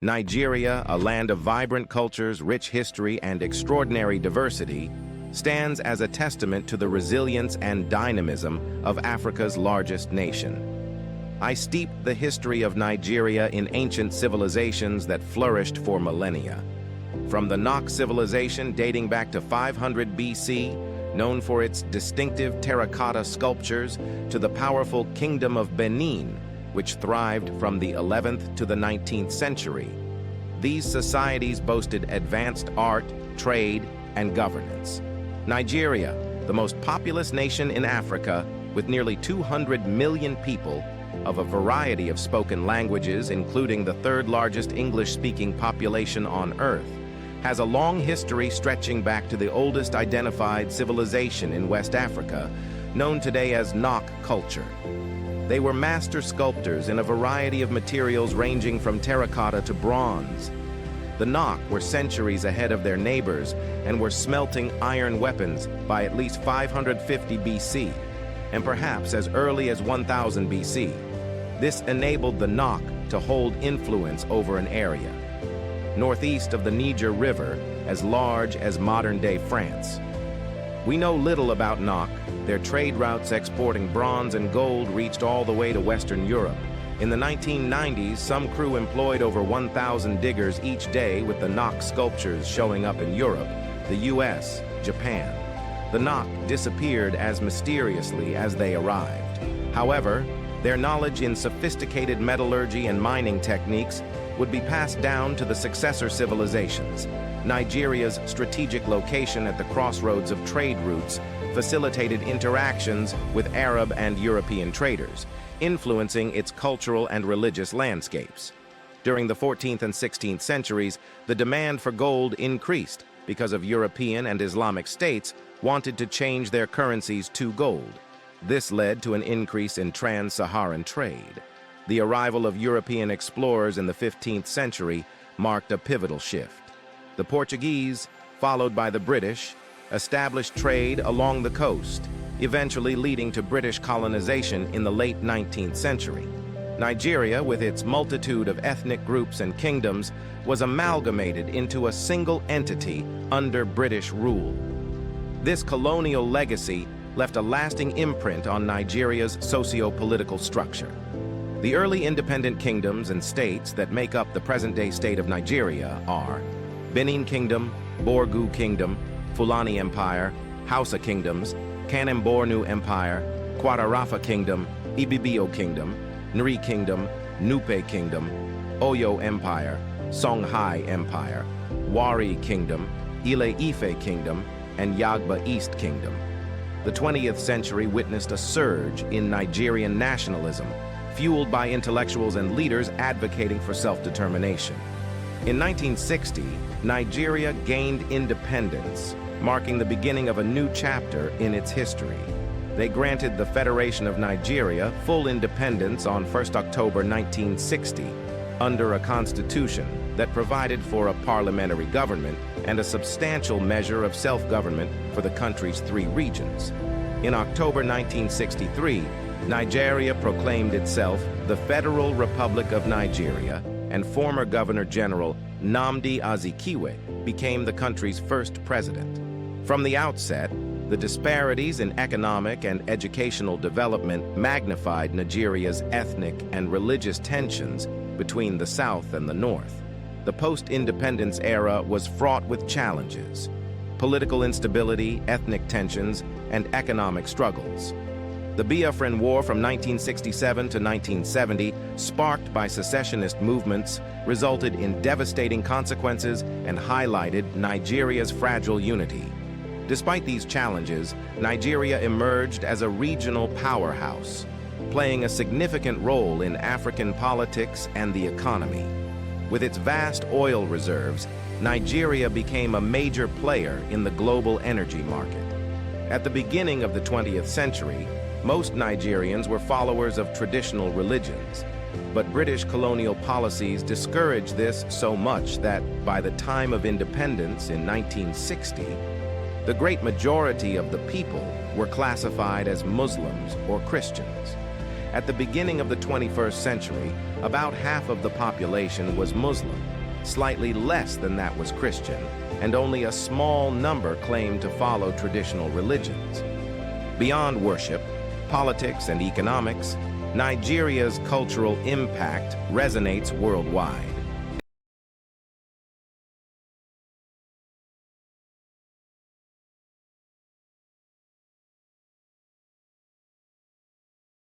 Nigeria, a land of vibrant cultures, rich history, and extraordinary diversity, stands as a testament to the resilience and dynamism of Africa's largest nation. I steeped the history of Nigeria in ancient civilizations that flourished for millennia. From the Nok civilization dating back to 500 BC, known for its distinctive terracotta sculptures, to the powerful Kingdom of Benin, which thrived from the 11th to the 19th century. These societies boasted advanced art, trade, and governance. Nigeria, the most populous nation in Africa, with nearly 200 million people of a variety of spoken languages, including the third largest English-speaking population on Earth, has a long history stretching back to the oldest identified civilization in West Africa, known today as Nok culture. They were master sculptors in a variety of materials ranging from terracotta to bronze. The Nok were centuries ahead of their neighbors and were smelting iron weapons by at least 550 BC, and perhaps as early as 1000 BC. This enabled the Nok to hold influence over an area northeast of the Niger River, as large as modern-day France. We know little about Nok. Their trade routes exporting bronze and gold reached all the way to Western Europe. In the 1990s, some crew employed over 1,000 diggers each day, with the Nok sculptures showing up in Europe, the US, Japan. The Nok disappeared as mysteriously as they arrived. However, their knowledge in sophisticated metallurgy and mining techniques would be passed down to the successor civilizations. Nigeria's strategic location at the crossroads of trade routes facilitated interactions with Arab and European traders, influencing its cultural and religious landscapes. During the 14th and 16th centuries, the demand for gold increased because of European and Islamic states wanted to change their currencies to gold. This led to an increase in trans-Saharan trade. The arrival of European explorers in the 15th century marked a pivotal shift. The Portuguese, followed by the British, established trade along the coast, eventually leading to British colonization in the late 19th century. Nigeria, with its multitude of ethnic groups and kingdoms, was amalgamated into a single entity under British rule. This colonial legacy left a lasting imprint on Nigeria's socio-political structure. The early independent kingdoms and states that make up the present-day state of Nigeria are Benin Kingdom, Borgu Kingdom, Fulani Empire, Hausa Kingdoms, Kanem-Bornu Empire, Kwara-Rafa Kingdom, Ibibio Kingdom, Nri Kingdom, Nupe Kingdom, Oyo Empire, Songhai Empire, Wari Kingdom, Ile-Ife Kingdom, and Yagba East Kingdom. The 20th century witnessed a surge in Nigerian nationalism, fueled by intellectuals and leaders advocating for self-determination. In 1960, Nigeria gained independence, marking the beginning of a new chapter in its history. They granted the Federation of Nigeria full independence on 1 October 1960, under a constitution that provided for a parliamentary government and a substantial measure of self-government for the country's 3 regions. In October 1963, Nigeria proclaimed itself the Federal Republic of Nigeria, and former Governor General Nnamdi Azikiwe became the country's first president. From the outset, the disparities in economic and educational development magnified Nigeria's ethnic and religious tensions between the South and the North. The post-independence era was fraught with challenges: political instability, ethnic tensions, and economic struggles. The Biafran War from 1967 to 1970, sparked by secessionist movements, resulted in devastating consequences and highlighted Nigeria's fragile unity. Despite these challenges, Nigeria emerged as a regional powerhouse, playing a significant role in African politics and the economy. With its vast oil reserves, Nigeria became a major player in the global energy market. At the beginning of the 20th century, most Nigerians were followers of traditional religions, but British colonial policies discouraged this so much that by the time of independence in 1960, the great majority of the people were classified as Muslims or Christians. At the beginning of the 21st century, about half of the population was Muslim, slightly less than that was Christian, and only a small number claimed to follow traditional religions. Beyond worship, politics, and economics, Nigeria's cultural impact resonates worldwide.